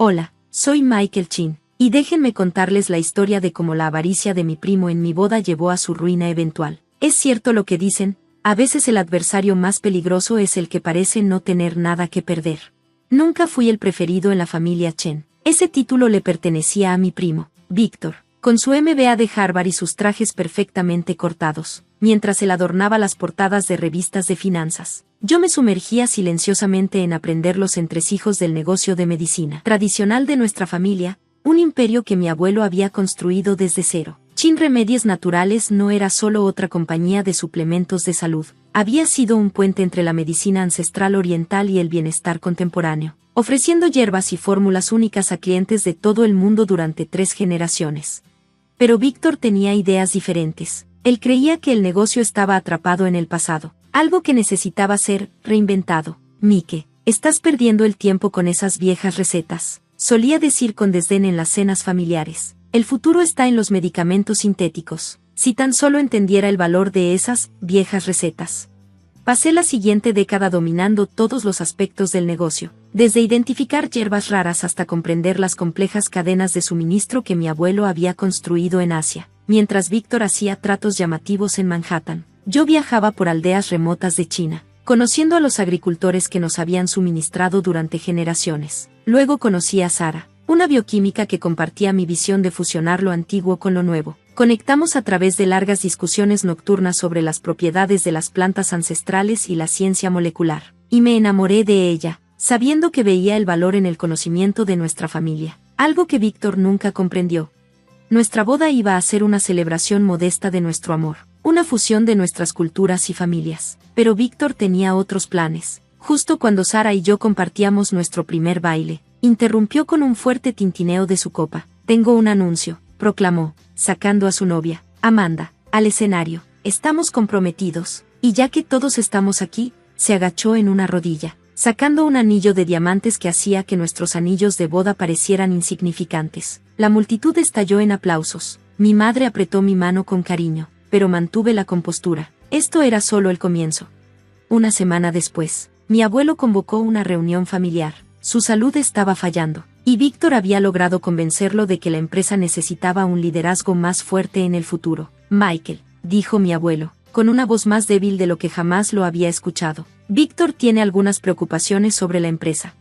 Hola, soy Michael Chin, y déjenme contarles la historia de cómo la avaricia de mi primo en mi boda llevó a su ruina eventual. Es cierto lo que dicen, a veces el adversario más peligroso es el que parece no tener nada que perder. Nunca fui el preferido en la familia Chen. Ese título le pertenecía a mi primo, Víctor, con su MBA de Harvard y sus trajes perfectamente cortados, mientras él adornaba las portadas de revistas de finanzas. Yo me sumergía silenciosamente en aprender los entresijos del negocio de medicina tradicional de nuestra familia, un imperio que mi abuelo había construido desde cero. Chin Remedios Naturales no era solo otra compañía de suplementos de salud, había sido un puente entre la medicina ancestral oriental y el bienestar contemporáneo, ofreciendo hierbas y fórmulas únicas a clientes de todo el mundo durante 3 generaciones. Pero Víctor tenía ideas diferentes. Él creía que el negocio estaba atrapado en el pasado, algo que necesitaba ser reinventado. Mike, estás perdiendo el tiempo con esas viejas recetas, solía decir con desdén en las cenas familiares. El futuro está en los medicamentos sintéticos. Si tan solo entendiera el valor de esas viejas recetas. Pasé la siguiente década dominando todos los aspectos del negocio, desde identificar hierbas raras hasta comprender las complejas cadenas de suministro que mi abuelo había construido en Asia. Mientras Víctor hacía tratos llamativos en Manhattan, yo viajaba por aldeas remotas de China, conociendo a los agricultores que nos habían suministrado durante generaciones. Luego conocí a Sara, una bioquímica que compartía mi visión de fusionar lo antiguo con lo nuevo. Conectamos a través de largas discusiones nocturnas sobre las propiedades de las plantas ancestrales y la ciencia molecular, y me enamoré de ella, sabiendo que veía el valor en el conocimiento de nuestra familia, algo que Víctor nunca comprendió. Nuestra boda iba a ser una celebración modesta de nuestro amor, una fusión de nuestras culturas y familias, pero Víctor tenía otros planes. Justo cuando Sara y yo compartíamos nuestro primer baile, interrumpió con un fuerte tintineo de su copa. «Tengo un anuncio», proclamó, sacando a su novia, Amanda, al escenario. «Estamos comprometidos, y ya que todos estamos aquí», se agachó en una rodilla, sacando un anillo de diamantes que hacía que nuestros anillos de boda parecieran insignificantes. La multitud estalló en aplausos. Mi madre apretó mi mano con cariño, pero mantuve la compostura. Esto era solo el comienzo. Una semana después, mi abuelo convocó una reunión familiar. Su salud estaba fallando, y Víctor había logrado convencerlo de que la empresa necesitaba un liderazgo más fuerte en el futuro. «Michael», dijo mi abuelo, con una voz más débil de lo que jamás lo había escuchado. «Víctor tiene algunas preocupaciones sobre la empresa».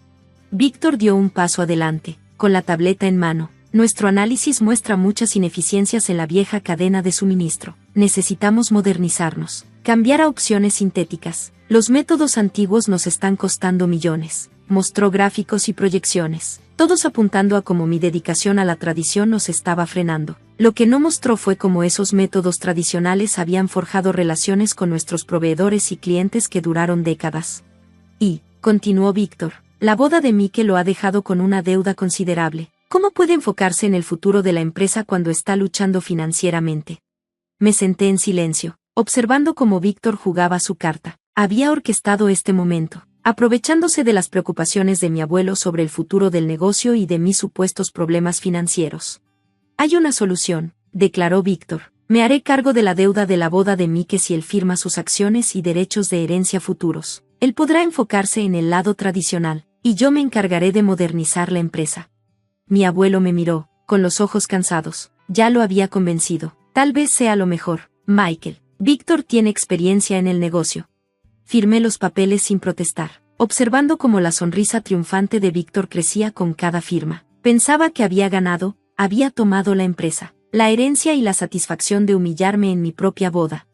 Víctor dio un paso adelante, con la tableta en mano. «Nuestro análisis muestra muchas ineficiencias en la vieja cadena de suministro. Necesitamos modernizarnos, cambiar a opciones sintéticas. Los métodos antiguos nos están costando millones». Mostró gráficos y proyecciones, todos apuntando a cómo mi dedicación a la tradición nos estaba frenando. Lo que no mostró fue cómo esos métodos tradicionales habían forjado relaciones con nuestros proveedores y clientes que duraron décadas. Y, continuó Víctor, la boda de Mike lo ha dejado con una deuda considerable. ¿Cómo puede enfocarse en el futuro de la empresa cuando está luchando financieramente? Me senté en silencio, observando cómo Víctor jugaba su carta. Había orquestado este momento, aprovechándose de las preocupaciones de mi abuelo sobre el futuro del negocio y de mis supuestos problemas financieros. «Hay una solución», declaró Víctor. «Me haré cargo de la deuda de la boda de Mike si él firma sus acciones y derechos de herencia futuros. Él podrá enfocarse en el lado tradicional, y yo me encargaré de modernizar la empresa». Mi abuelo me miró, con los ojos cansados. Ya lo había convencido. «Tal vez sea lo mejor, Michael. Víctor tiene experiencia en el negocio». Firmé los papeles sin protestar, observando cómo la sonrisa triunfante de Víctor crecía con cada firma. Pensaba que había ganado, había tomado la empresa, la herencia y la satisfacción de humillarme en mi propia boda.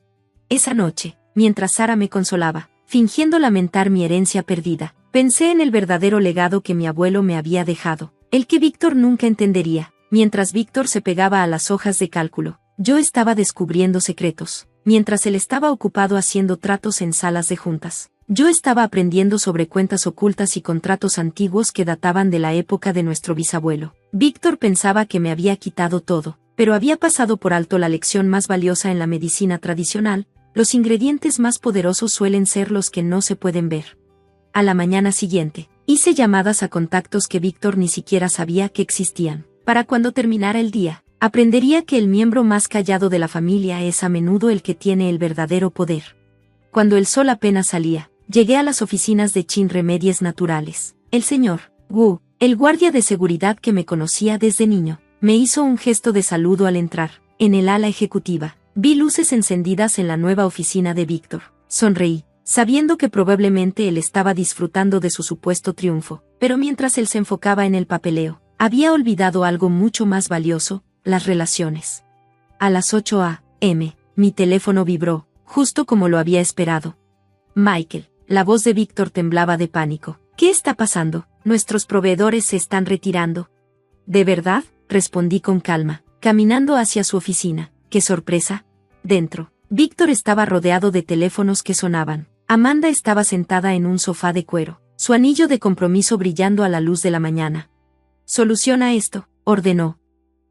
Esa noche, mientras Sara me consolaba, fingiendo lamentar mi herencia perdida, pensé en el verdadero legado que mi abuelo me había dejado, el que Víctor nunca entendería. Mientras Víctor se pegaba a las hojas de cálculo, yo estaba descubriendo secretos. Mientras él estaba ocupado haciendo tratos en salas de juntas, yo estaba aprendiendo sobre cuentas ocultas y contratos antiguos que databan de la época de nuestro bisabuelo. Víctor pensaba que me había quitado todo, pero había pasado por alto la lección más valiosa en la medicina tradicional: los ingredientes más poderosos suelen ser los que no se pueden ver. A la mañana siguiente, hice llamadas a contactos que Víctor ni siquiera sabía que existían. Para cuando terminara el día, aprendería que el miembro más callado de la familia es a menudo el que tiene el verdadero poder. Cuando el sol apenas salía, llegué a las oficinas de Chin Remedios Naturales. El señor Wu El guardia de seguridad que me conocía desde niño, me hizo un gesto de saludo al entrar. En el ala ejecutiva, vi luces encendidas en la nueva oficina de Víctor. Sonreí, sabiendo que probablemente él estaba disfrutando de su supuesto triunfo, pero mientras él se enfocaba en el papeleo, había olvidado algo mucho más valioso, las relaciones. A las 8 a.m., mi teléfono vibró, justo como lo había esperado. Michael, la voz de Víctor temblaba de pánico. ¿Qué está pasando? Nuestros proveedores se están retirando. ¿De verdad? Respondí con calma, caminando hacia su oficina. ¡Qué sorpresa! Dentro, Víctor estaba rodeado de teléfonos que sonaban. Amanda estaba sentada en un sofá de cuero, su anillo de compromiso brillando a la luz de la mañana. «Soluciona esto», ordenó.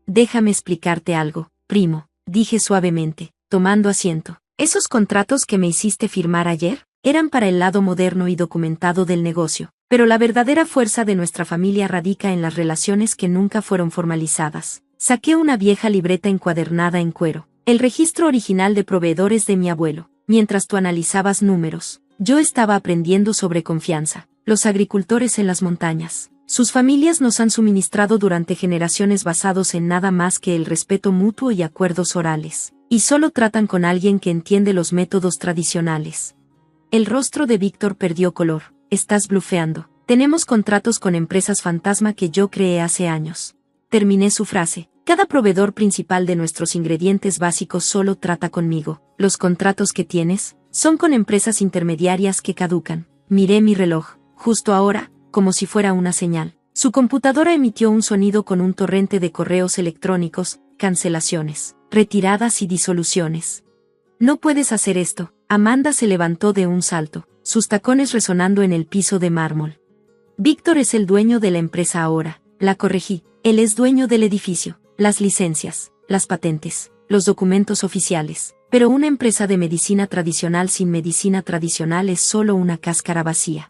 «Déjame explicarte algo, primo», dije suavemente, tomando asiento. «Esos contratos que me hiciste firmar ayer eran para el lado moderno y documentado del negocio, pero la verdadera fuerza de nuestra familia radica en las relaciones que nunca fueron formalizadas». Saqué una vieja libreta encuadernada en cuero, el registro original de proveedores de mi abuelo. Mientras tú analizabas números, yo estaba aprendiendo sobre confianza. Los agricultores en las montañas, sus familias nos han suministrado durante generaciones basados en nada más que el respeto mutuo y acuerdos orales, y solo tratan con alguien que entiende los métodos tradicionales. El rostro de Víctor perdió color. «Estás blufeando. Tenemos contratos con empresas fantasma que yo creé hace años». Terminé su frase. «Cada proveedor principal de nuestros ingredientes básicos solo trata conmigo. Los contratos que tienes son con empresas intermediarias que caducan». Miré mi reloj. Justo ahora, como si fuera una señal, su computadora emitió un sonido con un torrente de correos electrónicos, cancelaciones, retiradas y disoluciones. «No puedes hacer esto». Amanda se levantó de un salto, sus tacones resonando en el piso de mármol. «Víctor es el dueño de la empresa ahora», la corregí. «Él es dueño del edificio, las licencias, las patentes, los documentos oficiales. Pero una empresa de medicina tradicional sin medicina tradicional es solo una cáscara vacía».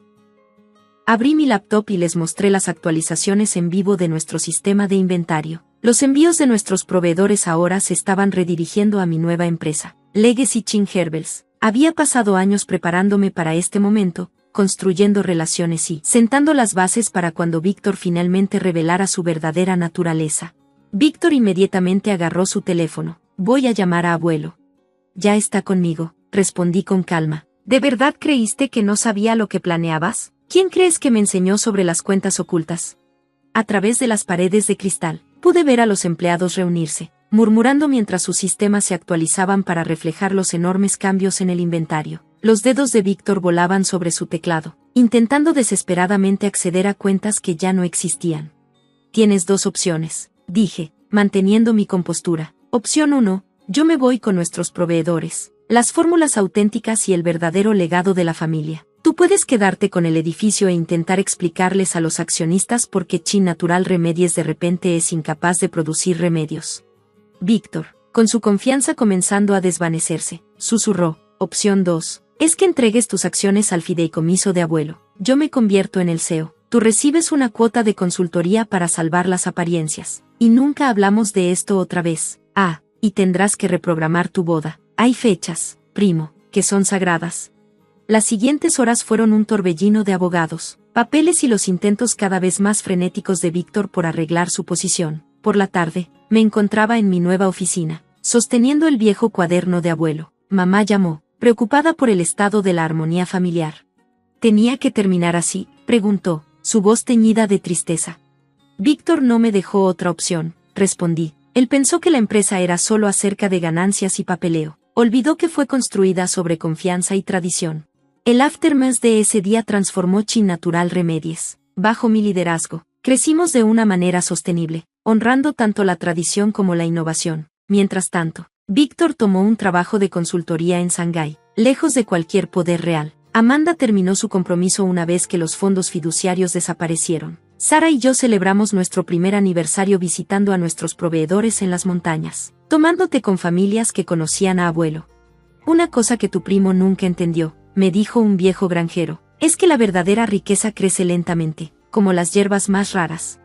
Abrí mi laptop y les mostré las actualizaciones en vivo de nuestro sistema de inventario. Los envíos de nuestros proveedores ahora se estaban redirigiendo a mi nueva empresa, Legacy Chin Herbals. Había pasado años preparándome para este momento, construyendo relaciones y sentando las bases para cuando Víctor finalmente revelara su verdadera naturaleza. Víctor inmediatamente agarró su teléfono. «Voy a llamar a abuelo». «Ya está conmigo», respondí con calma. «¿De verdad creíste que no sabía lo que planeabas? ¿Quién crees que me enseñó sobre las cuentas ocultas?» A través de las paredes de cristal, pude ver a los empleados reunirse, murmurando mientras sus sistemas se actualizaban para reflejar los enormes cambios en el inventario. Los dedos de Víctor volaban sobre su teclado, intentando desesperadamente acceder a cuentas que ya no existían. «Tienes dos opciones», dije, manteniendo mi compostura. «Opción 1, yo me voy con nuestros proveedores, las fórmulas auténticas y el verdadero legado de la familia. Tú puedes quedarte con el edificio e intentar explicarles a los accionistas por qué Chin Natural Remedies de repente es incapaz de producir remedios». Víctor, con su confianza comenzando a desvanecerse, susurró. «Opción 2. Es que entregues tus acciones al fideicomiso de abuelo. Yo me convierto en el CEO. Tú recibes una cuota de consultoría para salvar las apariencias. Y nunca hablamos de esto otra vez. Y tendrás que reprogramar tu boda. Hay fechas, primo, que son sagradas». Las siguientes horas fueron un torbellino de abogados, papeles y los intentos cada vez más frenéticos de Víctor por arreglar su posición. Por la tarde, me encontraba en mi nueva oficina, sosteniendo el viejo cuaderno de abuelo. Mamá llamó, preocupada por el estado de la armonía familiar. «¿Tenía que terminar así?», preguntó, su voz teñida de tristeza. «Víctor no me dejó otra opción», respondí. «Él pensó que la empresa era solo acerca de ganancias y papeleo. Olvidó que fue construida sobre confianza y tradición». El aftermath de ese día transformó Chin Natural Remedies. Bajo mi liderazgo, crecimos de una manera sostenible, honrando tanto la tradición como la innovación. Mientras tanto, Víctor tomó un trabajo de consultoría en Shanghái, lejos de cualquier poder real. Amanda terminó su compromiso una vez que los fondos fiduciarios desaparecieron. Sara y yo celebramos nuestro primer aniversario visitando a nuestros proveedores en las montañas, tomando té con familias que conocían a abuelo. «Una cosa que tu primo nunca entendió», me dijo un viejo granjero, «es que la verdadera riqueza crece lentamente, como las hierbas más raras».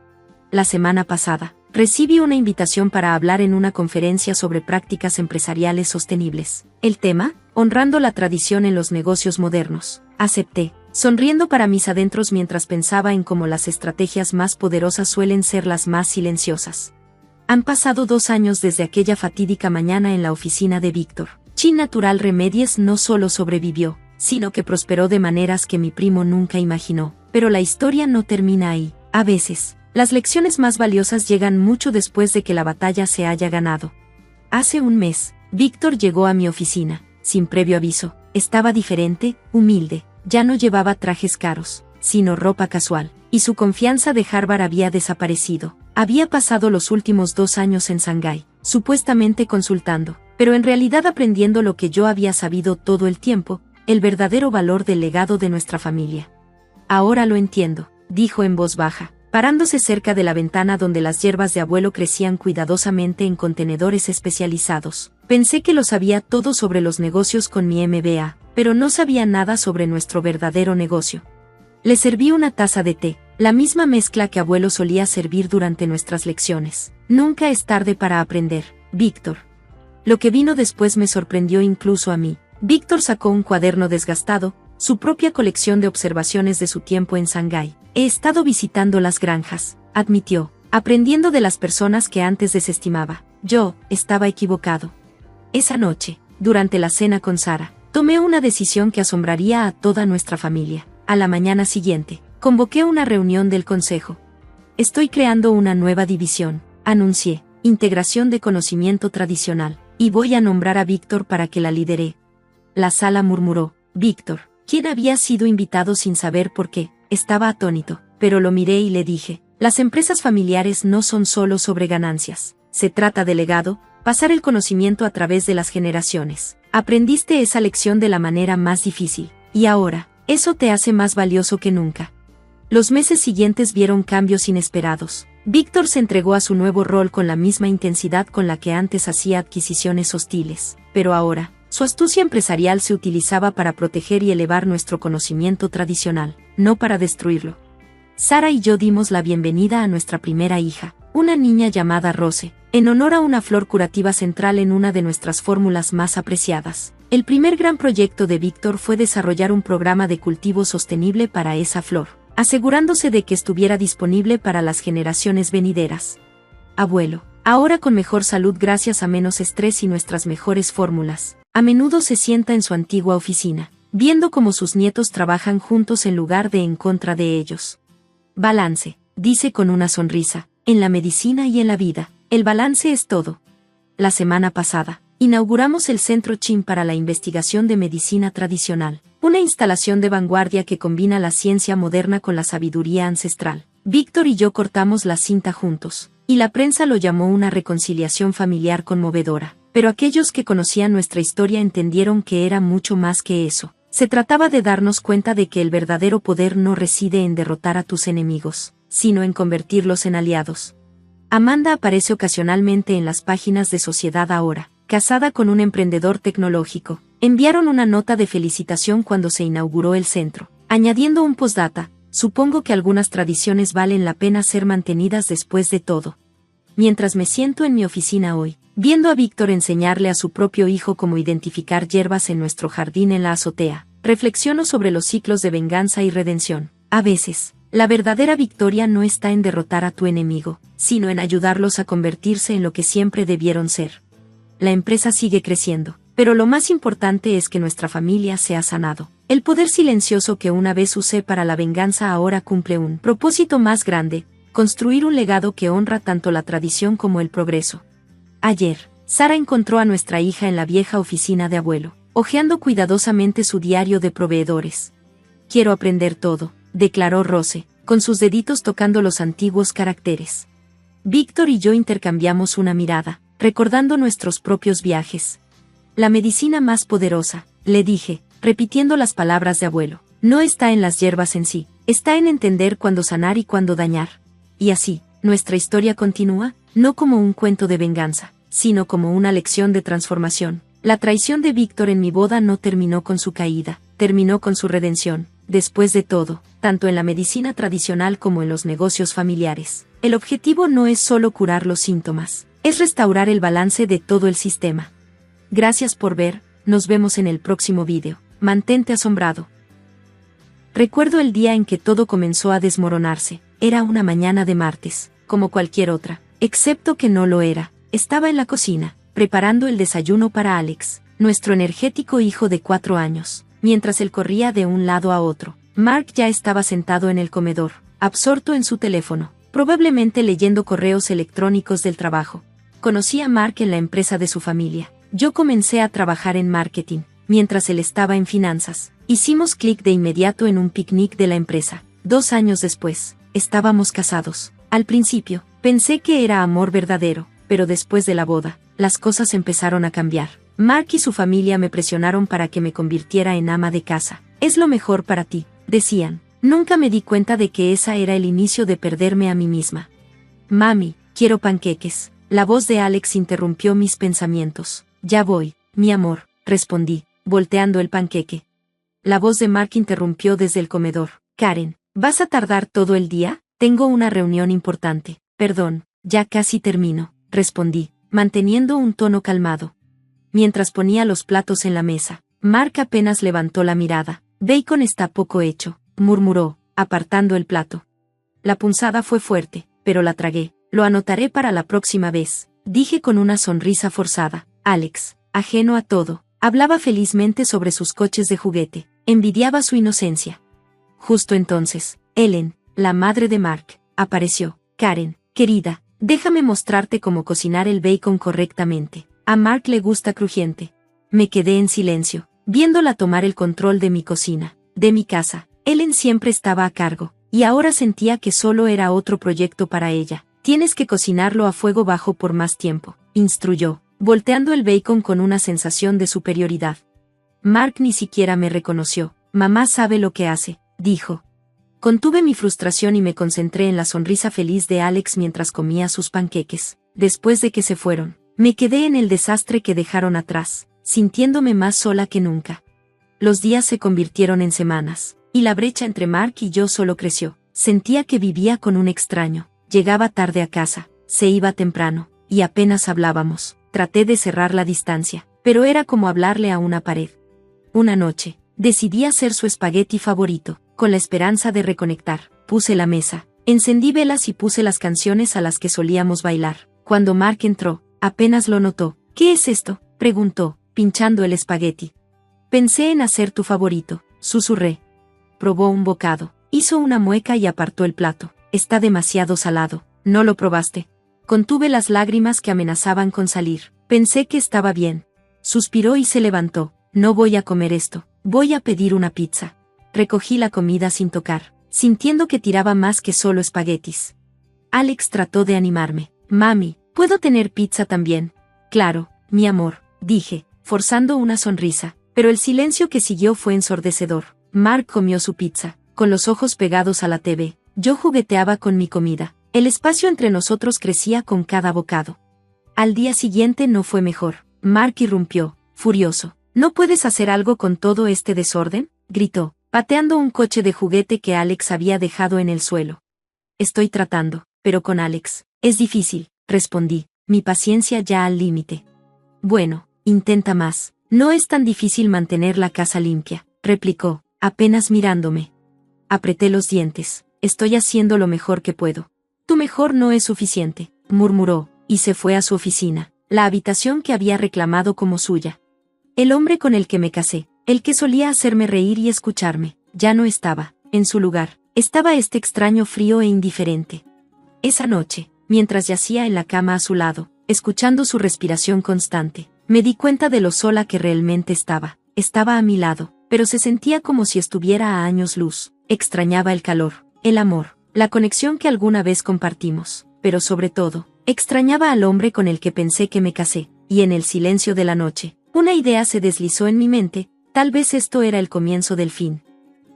La semana pasada, recibí una invitación para hablar en una conferencia sobre prácticas empresariales sostenibles. El tema, honrando la tradición en los negocios modernos. Acepté. sonriendo para mis adentros mientras pensaba en cómo las estrategias más poderosas suelen ser las más silenciosas. Han pasado 2 años desde aquella fatídica mañana en la oficina de Víctor. Chin Natural Remedies no solo sobrevivió, sino que prosperó de maneras que mi primo nunca imaginó. Pero la historia no termina ahí. A veces, las lecciones más valiosas llegan mucho después de que la batalla se haya ganado. Hace un mes, Víctor llegó a mi oficina, sin previo aviso. Estaba diferente, humilde, ya no llevaba trajes caros, sino ropa casual, y su confianza de Harvard había desaparecido. Había pasado los últimos 2 años en Shanghái, supuestamente consultando, pero en realidad aprendiendo lo que yo había sabido todo el tiempo, el verdadero valor del legado de nuestra familia. Ahora lo entiendo, dijo en voz baja, parándose cerca de la ventana donde las hierbas de abuelo crecían cuidadosamente en contenedores especializados. Pensé que lo sabía todo sobre los negocios con mi MBA, pero no sabía nada sobre nuestro verdadero negocio. Le serví una taza de té, la misma mezcla que abuelo solía servir durante nuestras lecciones. Nunca es tarde para aprender, Víctor. Lo que vino después me sorprendió incluso a mí. Víctor sacó un cuaderno desgastado, su propia colección de observaciones de su tiempo en Shanghái. He estado visitando las granjas, admitió, aprendiendo de las personas que antes desestimaba. Yo estaba equivocado. Esa noche, durante la cena con Sara, tomé una decisión que asombraría a toda nuestra familia. A la mañana siguiente, convoqué una reunión del consejo. Estoy creando una nueva división, anuncié, integración de conocimiento tradicional, y voy a nombrar a Víctor para que la lidere. La sala murmuró. Víctor, quien había sido invitado sin saber por qué, estaba atónito, pero lo miré y le dije, las empresas familiares no son solo sobre ganancias, se trata de legado, pasar el conocimiento a través de las generaciones. Aprendiste esa lección de la manera más difícil, y ahora, eso te hace más valioso que nunca. Los meses siguientes vieron cambios inesperados. Víctor se entregó a su nuevo rol con la misma intensidad con la que antes hacía adquisiciones hostiles, pero ahora, su astucia empresarial se utilizaba para proteger y elevar nuestro conocimiento tradicional, no para destruirlo. Sara y yo dimos la bienvenida a nuestra primera hija, una niña llamada Rose, en honor a una flor curativa central en una de nuestras fórmulas más apreciadas. El primer gran proyecto de Víctor fue desarrollar un programa de cultivo sostenible para esa flor, asegurándose de que estuviera disponible para las generaciones venideras. Abuelo, ahora con mejor salud gracias a menos estrés y nuestras mejores fórmulas, a menudo se sienta en su antigua oficina, viendo cómo sus nietos trabajan juntos en lugar de en contra de ellos. Balance, dice con una sonrisa, en la medicina y en la vida, el balance es todo. La semana pasada, inauguramos el Centro Chin para la investigación de medicina tradicional, una instalación de vanguardia que combina la ciencia moderna con la sabiduría ancestral. Víctor y yo cortamos la cinta juntos, y la prensa lo llamó una reconciliación familiar conmovedora, pero aquellos que conocían nuestra historia entendieron que era mucho más que eso. Se trataba de darnos cuenta de que el verdadero poder no reside en derrotar a tus enemigos, sino en convertirlos en aliados. Amanda aparece ocasionalmente en las páginas de Sociedad Ahora, casada con un emprendedor tecnológico. Enviaron una nota de felicitación cuando se inauguró el centro, añadiendo un postdata, supongo que algunas tradiciones valen la pena ser mantenidas después de todo. Mientras me siento en mi oficina hoy, viendo a Víctor enseñarle a su propio hijo cómo identificar hierbas en nuestro jardín en la azotea, reflexiono sobre los ciclos de venganza y redención. A veces, la verdadera victoria no está en derrotar a tu enemigo, sino en ayudarlos a convertirse en lo que siempre debieron ser. La empresa sigue creciendo, pero lo más importante es que nuestra familia se ha sanado. El poder silencioso que una vez usé para la venganza ahora cumple un propósito más grande, construir un legado que honra tanto la tradición como el progreso. Ayer, Sara encontró a nuestra hija en la vieja oficina de abuelo, hojeando cuidadosamente su diario de proveedores. Quiero aprender todo, declaró Rose, con sus deditos tocando los antiguos caracteres. Víctor y yo intercambiamos una mirada, recordando nuestros propios viajes. La medicina más poderosa, le dije, repitiendo las palabras de abuelo, no está en las hierbas en sí, está en entender cuándo sanar y cuándo dañar. Y así, nuestra historia continúa, no como un cuento de venganza, sino como una lección de transformación. La traición de Víctor en mi boda no terminó con su caída, terminó con su redención. Después de todo, tanto en la medicina tradicional como en los negocios familiares, el objetivo no es solo curar los síntomas, es restaurar el balance de todo el sistema. Gracias por ver, nos vemos en el próximo vídeo. Mantente asombrado. Recuerdo el día en que todo comenzó a desmoronarse. Era una mañana de martes, como cualquier otra, excepto que no lo era. Estaba en la cocina, preparando el desayuno para Alex, nuestro energético hijo de 4 años. Mientras él corría de un lado a otro, Mark ya estaba sentado en el comedor, absorto en su teléfono, probablemente leyendo correos electrónicos del trabajo. Conocí a Mark en la empresa de su familia. Yo comencé a trabajar en marketing, mientras él estaba en finanzas. Hicimos clic de inmediato en un picnic de la empresa. 2 años después, estábamos casados. Al principio, pensé que era amor verdadero, pero después de la boda, las cosas empezaron a cambiar. Mark y su familia me presionaron para que me convirtiera en ama de casa. Es lo mejor para ti, decían. Nunca me di cuenta de que esa era el inicio de perderme a mí misma. Mami, quiero panqueques. La voz de Alex interrumpió mis pensamientos. Ya voy, mi amor, respondí, volteando el panqueque. La voz de Mark interrumpió desde el comedor. Karen, ¿vas a tardar todo el día? Tengo una reunión importante. Perdón, ya casi termino, respondí, manteniendo un tono calmado. Mientras ponía los platos en la mesa, Mark apenas levantó la mirada. Bacon está poco hecho, murmuró, apartando el plato. La punzada fue fuerte, pero la tragué. Lo anotaré para la próxima vez, dije con una sonrisa forzada. Alex, ajeno a todo, hablaba felizmente sobre sus coches de juguete. Envidiaba su inocencia. Justo entonces, Ellen, la madre de Mark, apareció. Karen, querida, déjame mostrarte cómo cocinar el bacon correctamente. A Mark le gusta crujiente. Me quedé en silencio, viéndola tomar el control de mi cocina, de mi casa. Ellen siempre estaba a cargo, y ahora sentía que solo era otro proyecto para ella. Tienes que cocinarlo a fuego bajo por más tiempo, instruyó, volteando el bacon con una sensación de superioridad. Mark ni siquiera me reconoció. Mamá sabe lo que hace, dijo. Contuve mi frustración y me concentré en la sonrisa feliz de Alex mientras comía sus panqueques. Después de que se fueron, me quedé en el desastre que dejaron atrás, sintiéndome más sola que nunca. Los días se convirtieron en semanas, y la brecha entre Mark y yo solo creció. Sentía que vivía con un extraño. Llegaba tarde a casa, se iba temprano, y apenas hablábamos. Traté de cerrar la distancia, pero era como hablarle a una pared. Una noche, decidí hacer su espagueti favorito, con la esperanza de reconectar. Puse la mesa, encendí velas y puse las canciones a las que solíamos bailar. Cuando Mark entró, apenas lo notó. ¿Qué es esto?, preguntó, pinchando el espagueti. Pensé en hacer tu favorito, susurré. Probó un bocado, hizo una mueca y apartó el plato. Está demasiado salado, ¿no lo probaste? Contuve las lágrimas que amenazaban con salir. Pensé que estaba bien. Suspiró y se levantó. No voy a comer esto, voy a pedir una pizza. Recogí la comida sin tocar, sintiendo que tiraba más que solo espaguetis. Alex trató de animarme. Mami, ¿puedo tener pizza también? Claro, mi amor, dije, forzando una sonrisa, pero el silencio que siguió fue ensordecedor. Mark comió su pizza, con los ojos pegados a la TV. Yo jugueteaba con mi comida. El espacio entre nosotros crecía con cada bocado. Al día siguiente no fue mejor. Mark irrumpió, furioso. ¿No puedes hacer algo con todo este desorden?, gritó, pateando un coche de juguete que Alex había dejado en el suelo. Estoy tratando, pero con Alex, es difícil, respondí, mi paciencia ya al límite. Bueno, intenta más. No es tan difícil mantener la casa limpia, replicó, apenas mirándome. Apreté los dientes. Estoy haciendo lo mejor que puedo. Tu mejor no es suficiente, murmuró, y se fue a su oficina, la habitación que había reclamado como suya. El hombre con el que me casé, el que solía hacerme reír y escucharme, ya no estaba. En su lugar, estaba este extraño frío e indiferente. Esa noche, mientras yacía en la cama a su lado, escuchando su respiración constante, me di cuenta de lo sola que realmente estaba. Estaba a mi lado, pero se sentía como si estuviera a años luz. Extrañaba el calor, el amor, la conexión que alguna vez compartimos, pero sobre todo, extrañaba al hombre con el que pensé que me casé, y en el silencio de la noche, una idea se deslizó en mi mente, tal vez esto era el comienzo del fin.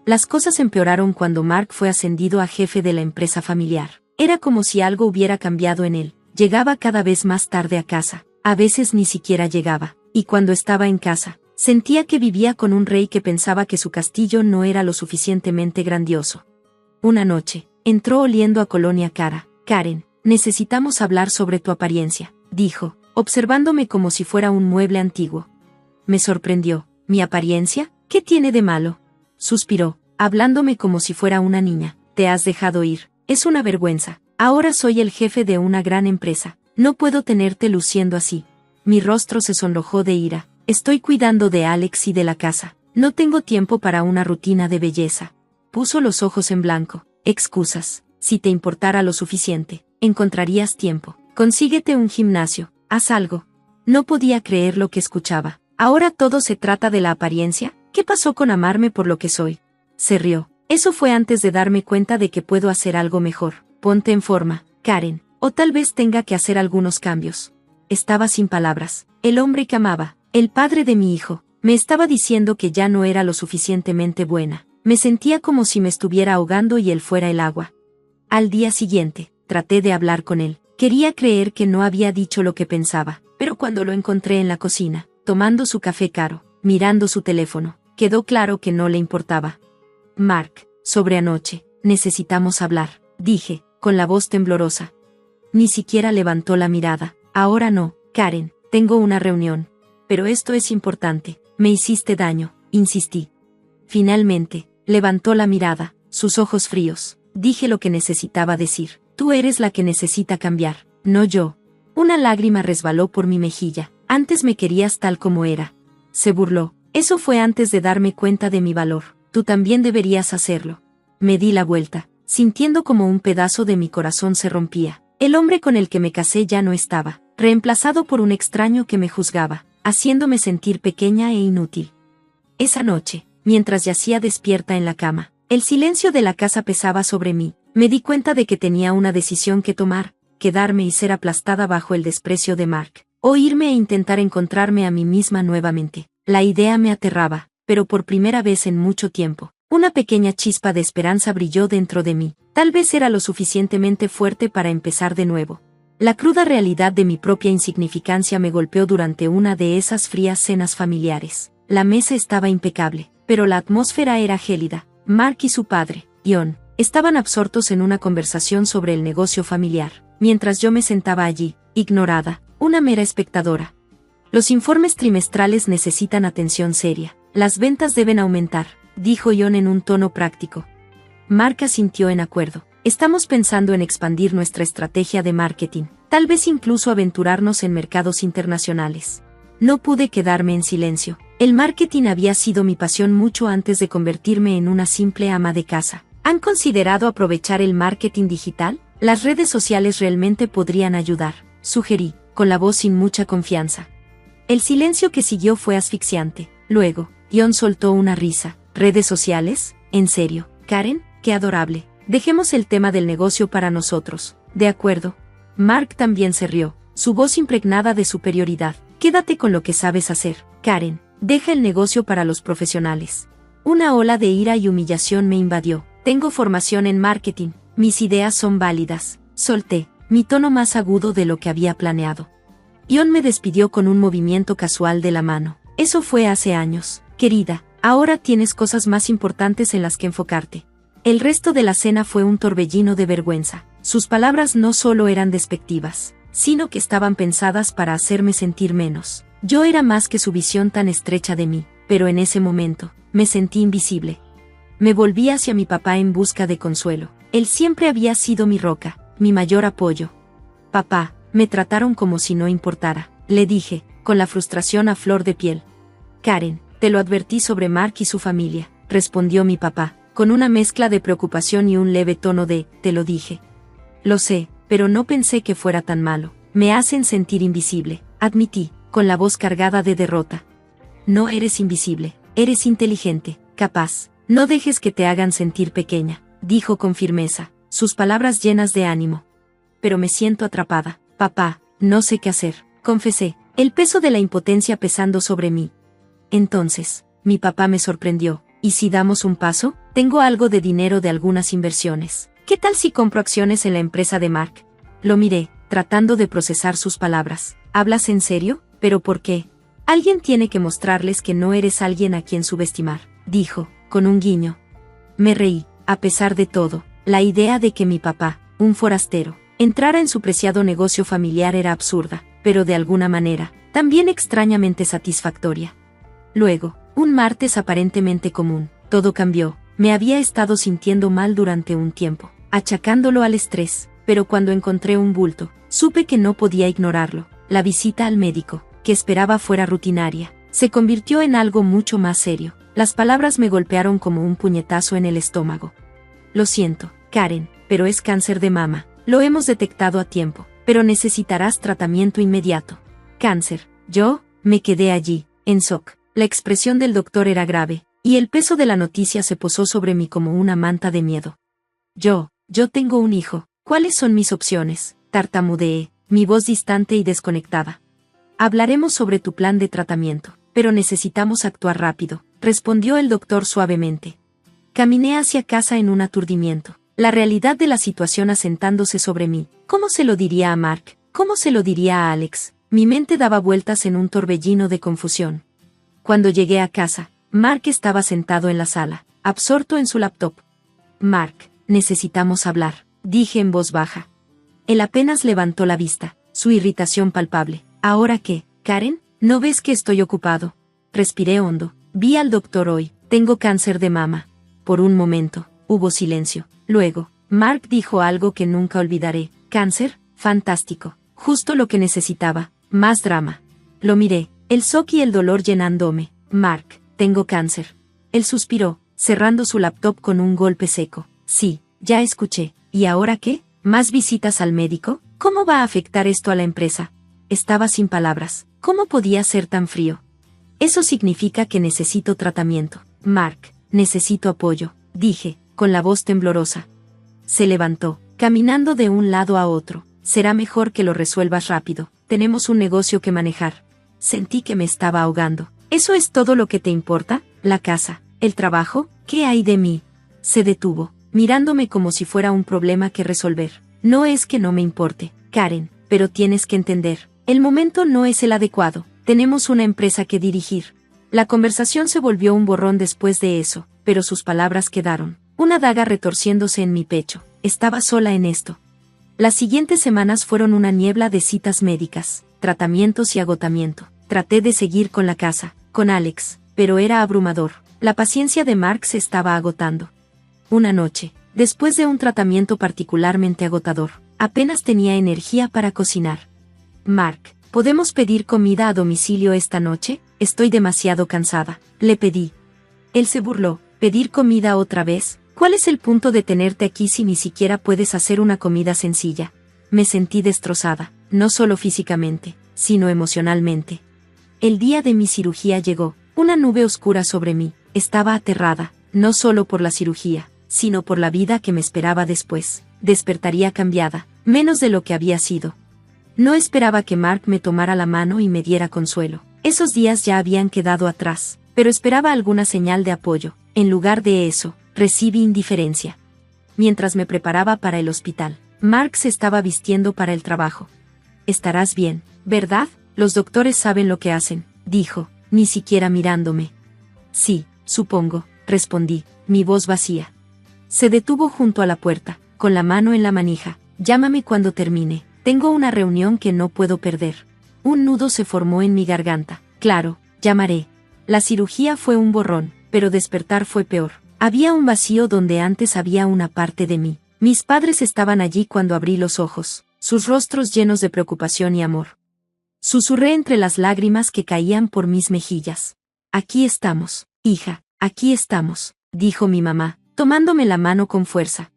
Las cosas empeoraron cuando Mark fue ascendido a jefe de la empresa familiar. Era como si algo hubiera cambiado en él. Llegaba cada vez más tarde a casa, a veces ni siquiera llegaba, y cuando estaba en casa, sentía que vivía con un rey que pensaba que su castillo no era lo suficientemente grandioso. Una noche, entró oliendo a colonia cara. Karen, necesitamos hablar sobre tu apariencia, dijo, observándome como si fuera un mueble antiguo. Me sorprendió. ¿Mi apariencia? ¿Qué tiene de malo?, suspiró, hablándome como si fuera una niña. Te has dejado ir. Es una vergüenza. Ahora soy el jefe de una gran empresa. No puedo tenerte luciendo así. Mi rostro se sonrojó de ira. Estoy cuidando de Alex y de la casa. No tengo tiempo para una rutina de belleza. Puso los ojos en blanco. Excusas. Si te importara lo suficiente, encontrarías tiempo. Consíguete un gimnasio. Haz algo. No podía creer lo que escuchaba. ¿Ahora todo se trata de la apariencia? ¿Qué pasó con amarme por lo que soy? Se rió. Eso fue antes de darme cuenta de que puedo hacer algo mejor. Ponte en forma, Karen. O tal vez tenga que hacer algunos cambios. Estaba sin palabras. El hombre que amaba, el padre de mi hijo, me estaba diciendo que ya no era lo suficientemente buena. Me sentía como si me estuviera ahogando y él fuera el agua. Al día siguiente, traté de hablar con él. Quería creer que no había dicho lo que pensaba, pero cuando lo encontré en la cocina, tomando su café caro, mirando su teléfono, quedó claro que no le importaba. Mark, sobre anoche, necesitamos hablar, dije, con la voz temblorosa. Ni siquiera levantó la mirada. Ahora no, Karen, tengo una reunión. Pero esto es importante. Me hiciste daño, insistí. Finalmente, levantó la mirada, sus ojos fríos. Dije lo que necesitaba decir. Tú eres la que necesita cambiar, no yo. Una lágrima resbaló por mi mejilla. Antes me querías tal como era. Se burló. Eso fue antes de darme cuenta de mi valor. Tú también deberías hacerlo. Me di la vuelta, sintiendo como un pedazo de mi corazón se rompía. El hombre con el que me casé ya no estaba, reemplazado por un extraño que me juzgaba, haciéndome sentir pequeña e inútil. Esa noche, mientras yacía despierta en la cama, el silencio de la casa pesaba sobre mí. Me di cuenta de que tenía una decisión que tomar, quedarme y ser aplastada bajo el desprecio de Mark, o irme e intentar encontrarme a mí misma nuevamente. La idea me aterraba, pero por primera vez en mucho tiempo, una pequeña chispa de esperanza brilló dentro de mí. Tal vez era lo suficientemente fuerte para empezar de nuevo. La cruda realidad de mi propia insignificancia me golpeó durante una de esas frías cenas familiares. La mesa estaba impecable, pero la atmósfera era gélida. Mark y su padre, Ion, estaban absortos en una conversación sobre el negocio familiar, mientras yo me sentaba allí, ignorada, una mera espectadora. Los informes trimestrales necesitan atención seria. Las ventas deben aumentar, dijo Ion en un tono práctico. Mark asintió en acuerdo. Estamos pensando en expandir nuestra estrategia de marketing, tal vez incluso aventurarnos en mercados internacionales. No pude quedarme en silencio. El marketing había sido mi pasión mucho antes de convertirme en una simple ama de casa. ¿Han considerado aprovechar el marketing digital? Las redes sociales realmente podrían ayudar, sugerí, con la voz sin mucha confianza. El silencio que siguió fue asfixiante. Luego, Ion soltó una risa. ¿Redes sociales? ¿En serio, Karen? ¡Qué adorable! Dejemos el tema del negocio para nosotros. De acuerdo. Mark también se rió, su voz impregnada de superioridad. Quédate con lo que sabes hacer, Karen. Deja el negocio para los profesionales. Una ola de ira y humillación me invadió. Tengo formación en marketing. Mis ideas son válidas. Solté, mi tono más agudo de lo que había planeado. Ion me despidió con un movimiento casual de la mano. Eso fue hace años, querida. Ahora tienes cosas más importantes en las que enfocarte. El resto de la cena fue un torbellino de vergüenza. Sus palabras no solo eran despectivas, sino que estaban pensadas para hacerme sentir menos. Yo era más que su visión tan estrecha de mí, pero en ese momento, me sentí invisible. Me volví hacia mi papá en busca de consuelo. Él siempre había sido mi roca, mi mayor apoyo. Papá, me trataron como si no importara, le dije, con la frustración a flor de piel. Karen, te lo advertí sobre Mark y su familia, respondió mi papá, con una mezcla de preocupación y un leve tono de, te lo dije. Lo sé, pero no pensé que fuera tan malo. Me hacen sentir invisible, admití, con la voz cargada de derrota. No eres invisible, eres inteligente, capaz. No dejes que te hagan sentir pequeña, dijo con firmeza, sus palabras llenas de ánimo. Pero me siento atrapada, papá, no sé qué hacer, confesé, el peso de la impotencia pesando sobre mí. Entonces, mi papá me sorprendió. ¿Y si damos un paso? Tengo algo de dinero de algunas inversiones. ¿Qué tal si compro acciones en la empresa de Mark? Lo miré, tratando de procesar sus palabras. ¿Hablas en serio? ¿Pero por qué? Alguien tiene que mostrarles que no eres alguien a quien subestimar, dijo, con un guiño. Me reí, a pesar de todo. La idea de que mi papá, un forastero, entrara en su preciado negocio familiar era absurda, pero de alguna manera, también extrañamente satisfactoria. Luego, un martes aparentemente común, todo cambió. Me había estado sintiendo mal durante un tiempo, achacándolo al estrés, pero cuando encontré un bulto, supe que no podía ignorarlo. La visita al médico, que esperaba fuera rutinaria, se convirtió en algo mucho más serio. Las palabras me golpearon como un puñetazo en el estómago. Lo siento, Karen, pero es cáncer de mama. Lo hemos detectado a tiempo, pero necesitarás tratamiento inmediato. Cáncer. Yo me quedé allí, en shock. La expresión del doctor era grave, y el peso de la noticia se posó sobre mí como una manta de miedo. Yo tengo un hijo. ¿Cuáles son mis opciones? Tartamudeé, mi voz distante y desconectada. Hablaremos sobre tu plan de tratamiento, pero necesitamos actuar rápido, respondió el doctor suavemente. Caminé hacia casa en un aturdimiento, la realidad de la situación asentándose sobre mí. ¿Cómo se lo diría a Mark? ¿Cómo se lo diría a Alex? Mi mente daba vueltas en un torbellino de confusión. Cuando llegué a casa, Mark estaba sentado en la sala, absorto en su laptop. Mark, necesitamos hablar, dije en voz baja. Él apenas levantó la vista, su irritación palpable. ¿Ahora qué, Karen? ¿No ves que estoy ocupado? Respiré hondo. Vi al doctor hoy. Tengo cáncer de mama. Por un momento, hubo silencio. Luego, Mark dijo algo que nunca olvidaré. ¿Cáncer? Fantástico. Justo lo que necesitaba. Más drama. Lo miré, el shock y el dolor llenándome. Mark, tengo cáncer. Él suspiró, cerrando su laptop con un golpe seco. Sí, ya escuché. ¿Y ahora qué? ¿Más visitas al médico? ¿Cómo va a afectar esto a la empresa? Estaba sin palabras. ¿Cómo podía ser tan frío? Eso significa que necesito tratamiento. Mark, necesito apoyo, dije, con la voz temblorosa. Se levantó, caminando de un lado a otro. Será mejor que lo resuelvas rápido. Tenemos un negocio que manejar. Sentí que me estaba ahogando. ¿Eso es todo lo que te importa? ¿La casa? ¿El trabajo? ¿Qué hay de mí? Se detuvo, mirándome como si fuera un problema que resolver. No es que no me importe, Karen, pero tienes que entender. El momento no es el adecuado. Tenemos una empresa que dirigir. La conversación se volvió un borrón después de eso, pero sus palabras quedaron. Una daga retorciéndose en mi pecho. Estaba sola en esto. Las siguientes semanas fueron una niebla de citas médicas, tratamientos y agotamiento. Traté de seguir con la casa, con Alex, pero era abrumador. La paciencia de Mark se estaba agotando. Una noche, después de un tratamiento particularmente agotador, apenas tenía energía para cocinar. Mark, ¿podemos pedir comida a domicilio esta noche? Estoy demasiado cansada, le pedí. Él se burló. ¿Pedir comida otra vez? ¿Cuál es el punto de tenerte aquí si ni siquiera puedes hacer una comida sencilla? Me sentí destrozada, no solo físicamente, sino emocionalmente. El día de mi cirugía llegó, una nube oscura sobre mí. Estaba aterrada, no solo por la cirugía, sino por la vida que me esperaba después. Despertaría cambiada, menos de lo que había sido. No esperaba que Mark me tomara la mano y me diera consuelo. Esos días ya habían quedado atrás, pero esperaba alguna señal de apoyo. En lugar de eso, recibí indiferencia. Mientras me preparaba para el hospital, Mark se estaba vistiendo para el trabajo. Estarás bien, ¿verdad? Los doctores saben lo que hacen, dijo, ni siquiera mirándome. Sí, supongo, respondí, mi voz vacía. Se detuvo junto a la puerta, con la mano en la manija. Llámame cuando termine. Tengo una reunión que no puedo perder. Un nudo se formó en mi garganta. Claro, llamaré. La cirugía fue un borrón, pero despertar fue peor. Había un vacío donde antes había una parte de mí. Mis padres estaban allí cuando abrí los ojos, sus rostros llenos de preocupación y amor. Susurré entre las lágrimas que caían por mis mejillas. Aquí estamos, hija, aquí estamos, dijo mi mamá, tomándome la mano con fuerza.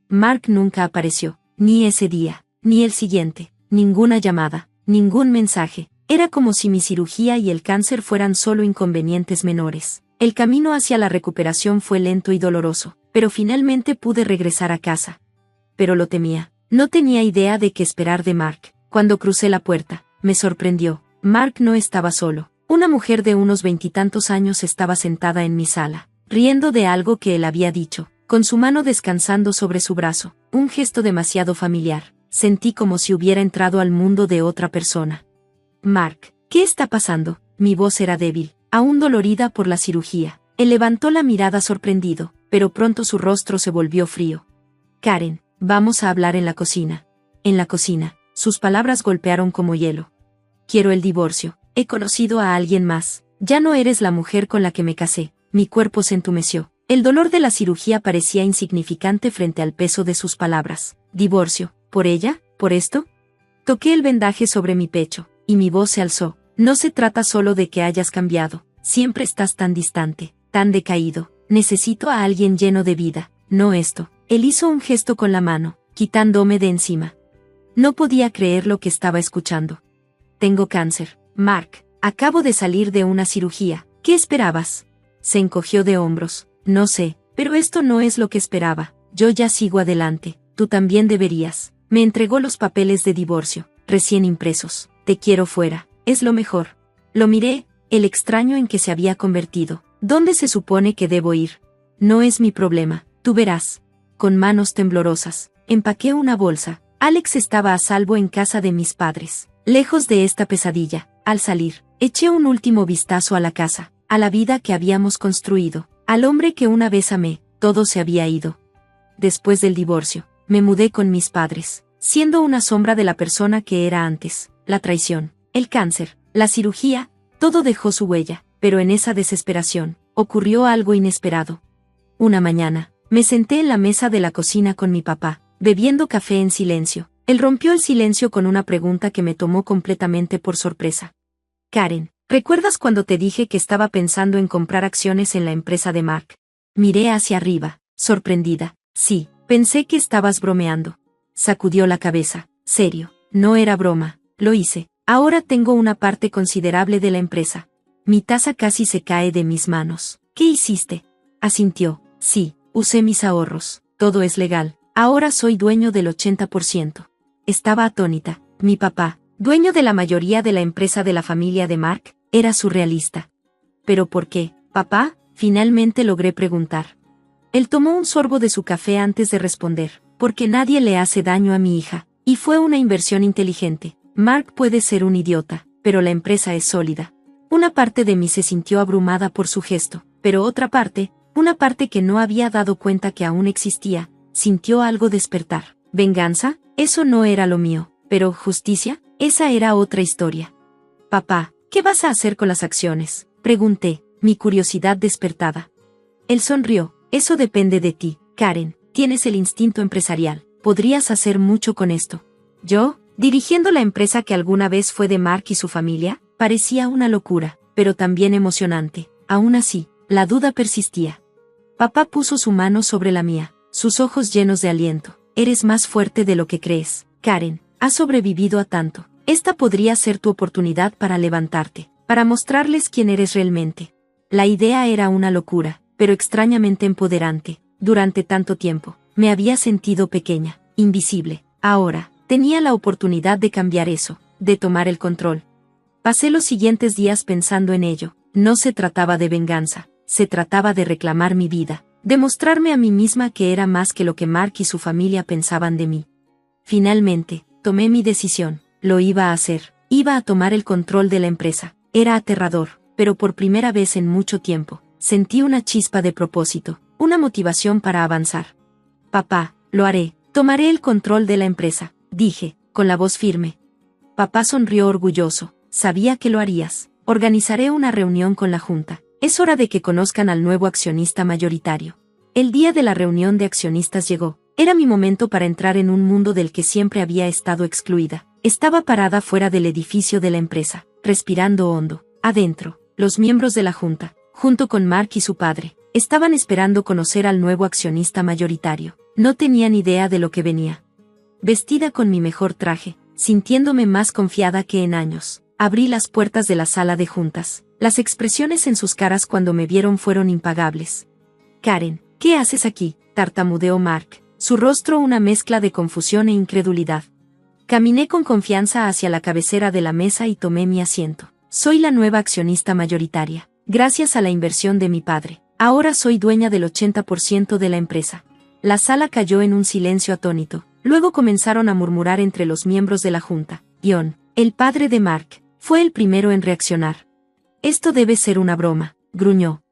Mark nunca apareció, ni ese día, ni el siguiente, ninguna llamada, ningún mensaje. Era como si mi cirugía y el cáncer fueran solo inconvenientes menores. El camino hacia la recuperación fue lento y doloroso, pero finalmente pude regresar a casa. Pero lo temía. No tenía idea de qué esperar de Mark. Cuando crucé la puerta, me sorprendió. Mark no estaba solo. Una mujer de unos 20 años estaba sentada en mi sala, riendo de algo que él había dicho, con su mano descansando sobre su brazo, un gesto demasiado familiar. Sentí como si hubiera entrado al mundo de otra persona. Mark, ¿qué está pasando? Mi voz era débil, aún dolorida por la cirugía. Él levantó la mirada sorprendido, pero pronto su rostro se volvió frío. Karen, vamos a hablar en la cocina. En la cocina, sus palabras golpearon como hielo. Quiero el divorcio. He conocido a alguien más. Ya no eres la mujer con la que me casé. Mi cuerpo se entumeció. El dolor de la cirugía parecía insignificante frente al peso de sus palabras. ¿Divorcio? ¿Por ella? ¿Por esto? Toqué el vendaje sobre mi pecho, y mi voz se alzó. No se trata solo de que hayas cambiado. Siempre estás tan distante, tan decaído. Necesito a alguien lleno de vida, no esto. Él hizo un gesto con la mano, quitándome de encima. No podía creer lo que estaba escuchando. Tengo cáncer, Mark. Acabo de salir de una cirugía. ¿Qué esperabas? Se encogió de hombros. No sé, pero esto no es lo que esperaba. Yo ya sigo adelante. Tú también deberías. Me entregó los papeles de divorcio, recién impresos. Te quiero fuera. Es lo mejor. Lo miré, el extraño en que se había convertido. ¿Dónde se supone que debo ir? No es mi problema. Tú verás. Con manos temblorosas, empaqué una bolsa. Alex estaba a salvo en casa de mis padres. Lejos de esta pesadilla. Al salir, eché un último vistazo a la casa, a la vida que habíamos construido, al hombre que una vez amé. Todo se había ido. Después del divorcio, me mudé con mis padres, siendo una sombra de la persona que era antes. La traición, el cáncer, la cirugía, todo dejó su huella, pero en esa desesperación, ocurrió algo inesperado. Una mañana, me senté en la mesa de la cocina con mi papá, bebiendo café en silencio. Él rompió el silencio con una pregunta que me tomó completamente por sorpresa. Karen, ¿recuerdas cuando te dije que estaba pensando en comprar acciones en la empresa de Mark? Miré hacia arriba, sorprendida. Sí, pensé que estabas bromeando. Sacudió la cabeza. Serio, no era broma, lo hice. Ahora tengo una parte considerable de la empresa. Mi taza casi se cae de mis manos. ¿Qué hiciste? Asintió. Sí, usé mis ahorros. Todo es legal. Ahora soy dueño del 80%. Estaba atónita. Mi papá, dueño de la mayoría de la empresa de la familia de Mark, era surrealista. ¿Pero por qué, papá? Finalmente logré preguntar. Él tomó un sorbo de su café antes de responder. Porque nadie le hace daño a mi hija. Y fue una inversión inteligente. Mark puede ser un idiota, pero la empresa es sólida. Una parte de mí se sintió abrumada por su gesto, pero otra parte, una parte que no había dado cuenta que aún existía, sintió algo despertar. ¿Venganza? Eso no era lo mío. ¿Pero justicia? Esa era otra historia. Papá, ¿qué vas a hacer con las acciones? Pregunté, mi curiosidad despertada. Él sonrió. Eso depende de ti, Karen. Tienes el instinto empresarial. Podrías hacer mucho con esto. ¿Yo? Dirigiendo la empresa que alguna vez fue de Mark y su familia, parecía una locura, pero también emocionante. Aún así, la duda persistía. Papá puso su mano sobre la mía, sus ojos llenos de aliento. Eres más fuerte de lo que crees, Karen. Has sobrevivido a tanto. Esta podría ser tu oportunidad para levantarte, para mostrarles quién eres realmente. La idea era una locura, pero extrañamente empoderante. Durante tanto tiempo, me había sentido pequeña, invisible. Ahora, tenía la oportunidad de cambiar eso, de tomar el control. Pasé los siguientes días pensando en ello. No se trataba de venganza, se trataba de reclamar mi vida, de mostrarme a mí misma que era más que lo que Mark y su familia pensaban de mí. Finalmente, tomé mi decisión. Lo iba a hacer. Iba a tomar el control de la empresa. Era aterrador, pero por primera vez en mucho tiempo, sentí una chispa de propósito, una motivación para avanzar. Papá, lo haré. Tomaré el control de la empresa, dije, con la voz firme. Papá sonrió orgulloso. Sabía que lo harías. Organizaré una reunión con la junta. Es hora de que conozcan al nuevo accionista mayoritario. El día de la reunión de accionistas llegó. Era mi momento para entrar en un mundo del que siempre había estado excluida. Estaba parada fuera del edificio de la empresa, respirando hondo. Adentro, los miembros de la junta, junto con Mark y su padre, estaban esperando conocer al nuevo accionista mayoritario. No tenían idea de lo que venía. Vestida con mi mejor traje, sintiéndome más confiada que en años, abrí las puertas de la sala de juntas. Las expresiones en sus caras cuando me vieron fueron impagables. Karen, ¿qué haces aquí?, tartamudeó Mark, su rostro una mezcla de confusión e incredulidad. Caminé con confianza hacia la cabecera de la mesa y tomé mi asiento. Soy la nueva accionista mayoritaria. Gracias a la inversión de mi padre, ahora soy dueña del 80% de la empresa. La sala cayó en un silencio atónito. Luego comenzaron a murmurar entre los miembros de la junta. John, el padre de Mark, fue el primero en reaccionar. Esto debe ser una broma, gruñó.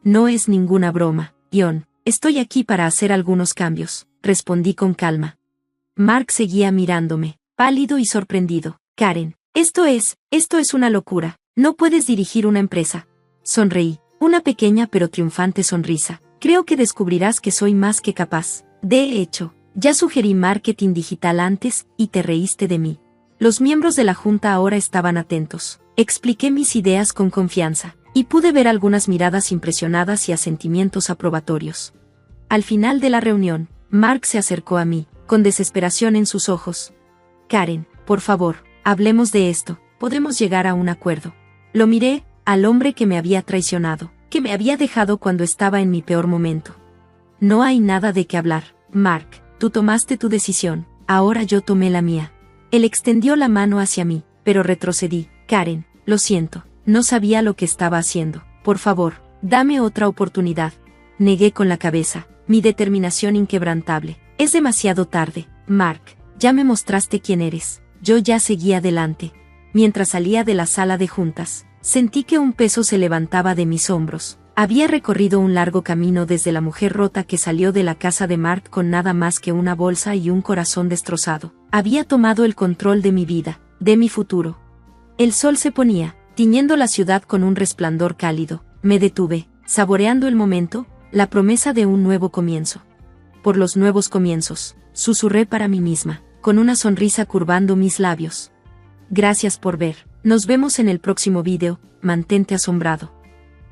No es ninguna broma, John. Estoy aquí para hacer algunos cambios, respondí con calma. Mark seguía mirándome, pálido y sorprendido. Karen, esto es una locura. No puedes dirigir una empresa. Sonreí, una pequeña pero triunfante sonrisa. Creo que descubrirás que soy más que capaz. De hecho, ya sugerí marketing digital antes, y te reíste de mí. Los miembros de la junta ahora estaban atentos. Expliqué mis ideas con confianza, y pude ver algunas miradas impresionadas y asentimientos aprobatorios. Al final de la reunión, Mark se acercó a mí, con desesperación en sus ojos. Karen, por favor, hablemos de esto, podemos llegar a un acuerdo. Lo miré, al hombre que me había traicionado, que me había dejado cuando estaba en mi peor momento. No hay nada de qué hablar, Mark, tú tomaste tu decisión, ahora yo tomé la mía. Él extendió la mano hacia mí, pero retrocedí. Karen, lo siento, no sabía lo que estaba haciendo, por favor, dame otra oportunidad. Negué con la cabeza, mi determinación inquebrantable. Es demasiado tarde, Mark, ya me mostraste quién eres. Yo ya seguí adelante. Mientras salía de la sala de juntas, sentí que un peso se levantaba de mis hombros. Había recorrido un largo camino desde la mujer rota que salió de la casa de Mark con nada más que una bolsa y un corazón destrozado. Había tomado el control de mi vida, de mi futuro. El sol se ponía, tiñendo la ciudad con un resplandor cálido. Me detuve, saboreando el momento, la promesa de un nuevo comienzo. Por los nuevos comienzos, susurré para mí misma, con una sonrisa curvando mis labios. Gracias por ver. Nos vemos en el próximo video, mantente asombrado.